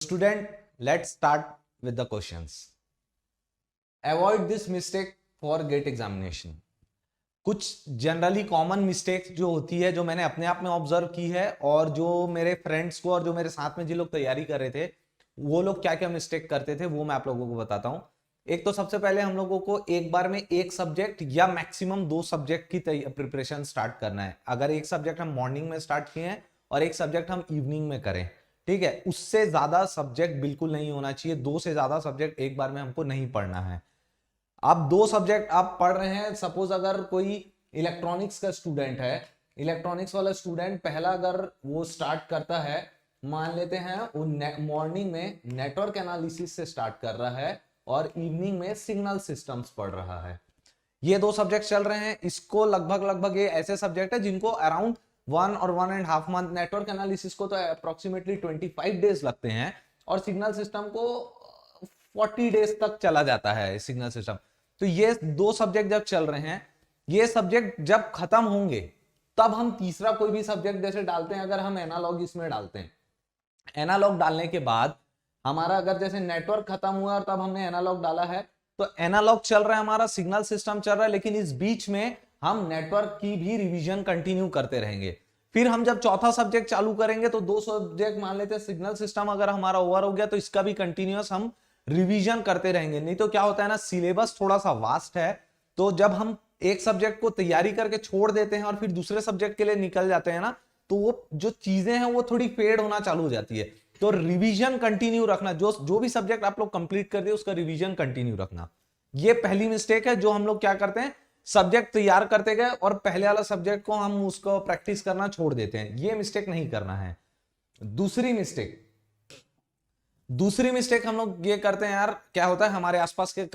Student, let's start with the questions. Avoid this mistake for GATE examination. कुछ generally common mistakes जो होती है, जो मैंने अपने आप में ऑब्जर्व की है और जो मेरे फ्रेंड्स को और जो मेरे साथ में जिन लोग तैयारी कर रहे थे वो लोग क्या क्या मिस्टेक करते थे वो मैं आप लोगों को बताता हूं। एक तो सबसे पहले हम लोगों को एक बार में एक सब्जेक्ट या मैक्सिमम दो सब्जेक्ट की प्रिपरेशन स्टार्ट करना है। अगर एक सब्जेक्ट हम मॉर्निंग में स्टार्ट किए हैं और एक सब्जेक्ट हम इवनिंग में करें, ठीक है, उससे ज्यादा सब्जेक्ट बिल्कुल नहीं होना चाहिए। दो से ज्यादा सब्जेक्ट एक बार में हमको नहीं पढ़ना है। आप दो सब्जेक्ट आप पढ़ रहे हैं, सपोज अगर कोई इलेक्ट्रॉनिक्स का स्टूडेंट है, इलेक्ट्रॉनिक्स वाला स्टूडेंट पहला अगर वो स्टार्ट करता है, मान लेते हैं वो मॉर्निंग में नेटवर्क एनालिसिस से स्टार्ट कर रहा है और इवनिंग में सिग्नल सिस्टम्स पढ़ रहा है, ये दो सब्जेक्ट चल रहे हैं। इसको लगभग ये ऐसे सब्जेक्ट है जिनको अराउंड 1 और 1.5 मंथ, नेटवर्क एनालिसिस को तो अप्रोक्सीमेटली 25 डेज लगते हैं और सिग्नल सिस्टम को 40 डेज तक चला जाता है सिग्नल सिस्टम। तो ये दो सब्जेक्ट जब चल रहे हैं, ये सब्जेक्ट जब खत्म होंगे तब हम तीसरा कोई भी सब्जेक्ट जैसे डालते हैं। अगर हम एनालॉग इसमें डालते हैं, एनालॉग डालने के बाद हमारा अगर जैसे नेटवर्क खत्म हुआ और तब हमने एनालॉग डाला है, तो एनालॉग चल रहा है, हमारा सिग्नल सिस्टम चल रहा है, लेकिन इस बीच में हम नेटवर्क की भी रिवीजन कंटिन्यू करते रहेंगे। फिर हम जब चौथा सब्जेक्ट चालू करेंगे तो दो सब्जेक्ट मान लेते हैं, सिग्नल सिस्टम अगर हमारा ओवर हो गया तो इसका भी कंटिन्यूअस हम रिवीजन करते रहेंगे। नहीं तो क्या होता है ना, सिलेबस थोड़ा सा वास्ट है, तो जब हम एक सब्जेक्ट को तैयारी करके छोड़ देते हैं और फिर दूसरे सब्जेक्ट के लिए निकल जाते हैं ना, तो वो जो चीजें हैं वो थोड़ी फेड होना चालू हो जाती है। तो रिवीजन कंटिन्यू रखना, जो भी सब्जेक्ट आप लोग कंप्लीट कर दिए उसका रिवीजन कंटिन्यू रखना, ये पहली मिस्टेक है जो हम लोग क्या करते हैं, सब्जेक्ट तैयार करते गए और पहले वाला सब्जेक्ट को हम उसको प्रैक्टिस करना छोड़ देते हैं। ये मिस्टेक नहीं करना है। दूसरी मिस्टेक हम लोग ये करते हैं यार, क्या होता है हमारे आसपास के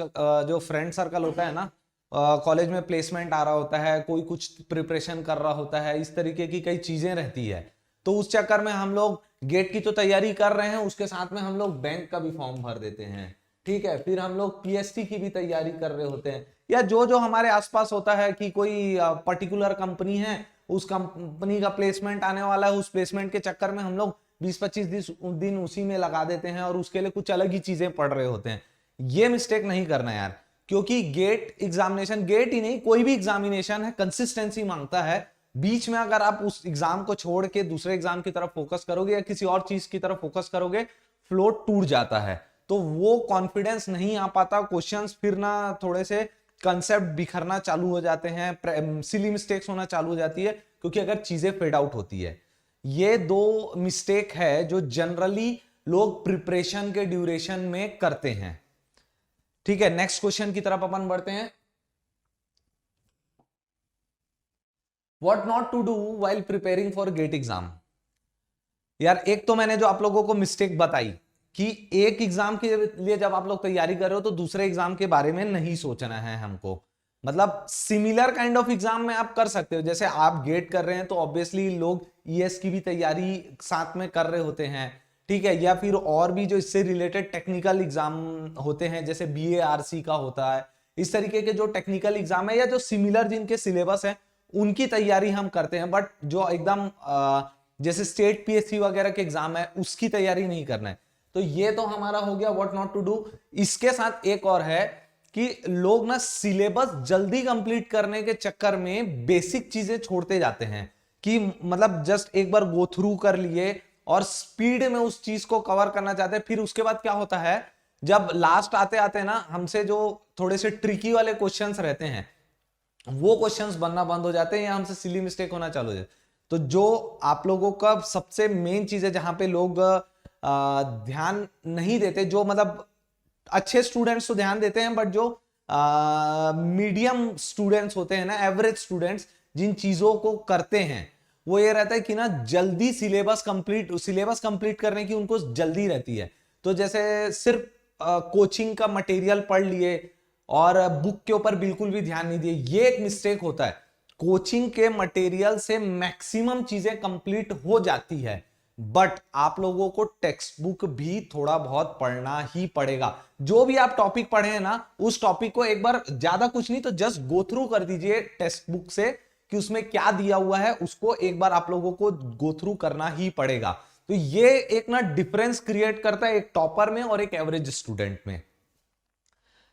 जो फ्रेंड सर्कल होता है ना, कॉलेज में प्लेसमेंट आ रहा होता है, कोई कुछ प्रिपरेशन कर रहा होता है, इस तरीके की कई चीजें रहती है। तो उस चक्कर में हम लोग गेट की तो तैयारी कर रहे हैं, उसके साथ में हम लोग बैंक का भी फॉर्म भर देते हैं, ठीक है, फिर हम लोग पीएसटी की भी तैयारी कर रहे होते हैं, या जो जो हमारे आसपास होता है कि कोई पर्टिकुलर कंपनी है, उस कंपनी का प्लेसमेंट आने वाला है, उस प्लेसमेंट के चक्कर में हम लोग 20-25 दिन उसी में लगा देते हैं और उसके लिए कुछ अलग ही चीजें पढ़ रहे होते हैं। ये मिस्टेक नहीं करना यार, क्योंकि गेट एग्जामिनेशन, गेट ही नहीं कोई भी एग्जामिनेशन है, कंसिस्टेंसी मांगता है। बीच में अगर आप उस एग्जाम को छोड़ के दूसरे एग्जाम की तरफ फोकस करोगे या किसी और चीज की तरफ फोकस करोगे, फ्लो टूट जाता है, तो वो कॉन्फिडेंस नहीं आ पाता, क्वेश्चंस फिर ना थोड़े से कंसेप्ट बिखरना चालू हो जाते हैं, सिली मिस्टेक्स होना चालू हो जाती है, क्योंकि अगर चीजें फेड आउट होती है। ये दो मिस्टेक है जो जनरली लोग प्रिपरेशन के ड्यूरेशन में करते हैं। ठीक है, नेक्स्ट क्वेश्चन की तरफ अपन बढ़ते हैं। What not to do while preparing for GATE exam. यार एक तो मैंने जो आप लोगों को मिस्टेक बताई कि एक एग्जाम के लिए जब आप लोग तैयारी कर रहे हो तो दूसरे एग्जाम के बारे में नहीं सोचना है हमको। मतलब सिमिलर काइंड ऑफ एग्जाम में आप कर सकते हो, जैसे आप गेट कर रहे हैं तो ऑब्वियसली लोग ईएस की भी तैयारी साथ में कर रहे होते हैं, ठीक है, या फिर और भी जो इससे रिलेटेड टेक्निकल एग्जाम होते हैं, जैसे बीएआरसी का होता है, इस तरीके के जो टेक्निकल एग्जाम है या जो सिमिलर जिनके सिलेबस है उनकी तैयारी हम करते हैं। बट जो एकदम जैसे स्टेट पीएससी वगैरह के एग्जाम है उसकी तैयारी नहीं करना है। तो ये तो हमारा हो गया व्हाट नॉट टू डू। इसके साथ एक और है कि लोग ना सिलेबस जल्दी कंप्लीट करने के चक्कर में बेसिक चीजें छोड़ते जाते हैं, कि मतलब जस्ट एक बार गो थ्रू कर लिए और स्पीड में उस चीज को कवर करना चाहते हैं। फिर उसके बाद क्या होता है, जब लास्ट आते आते ना हमसे जो थोड़े से ट्रिकी वाले क्वेश्चंस रहते हैं वो क्वेश्चंस बनना बंद हो जाते हैं या हमसे सिली मिस्टेक होना चालू हो जाता है। तो जो आप लोगों का सबसे मेन चीज है जहां पे लोग ध्यान नहीं देते, जो मतलब अच्छे स्टूडेंट्स तो ध्यान देते हैं, बट जो मीडियम स्टूडेंट्स होते हैं ना, एवरेज स्टूडेंट्स जिन चीजों को करते हैं, वो ये रहता है कि ना जल्दी सिलेबस कंप्लीट करने की उनको जल्दी रहती है। तो जैसे सिर्फ कोचिंग का मटेरियल पढ़ लिए और बुक के ऊपर बिल्कुल भी ध्यान नहीं दिए, ये एक मिस्टेक होता है। कोचिंग के मटेरियल से मैक्सिमम चीजें कंप्लीट हो जाती है, बट आप लोगों को टेक्स्ट बुक भी थोड़ा बहुत पढ़ना ही पड़ेगा। जो भी आप टॉपिक पढ़े हैं ना, उस टॉपिक को एक बार, ज्यादा कुछ नहीं तो जस्ट गो थ्रू कर दीजिए टेक्स्ट बुक से कि उसमें क्या दिया हुआ है, उसको एक बार आप लोगों को गो थ्रू करना ही पड़ेगा। तो ये एक ना डिफरेंस क्रिएट करता है एक टॉपर में और एक एवरेज स्टूडेंट में।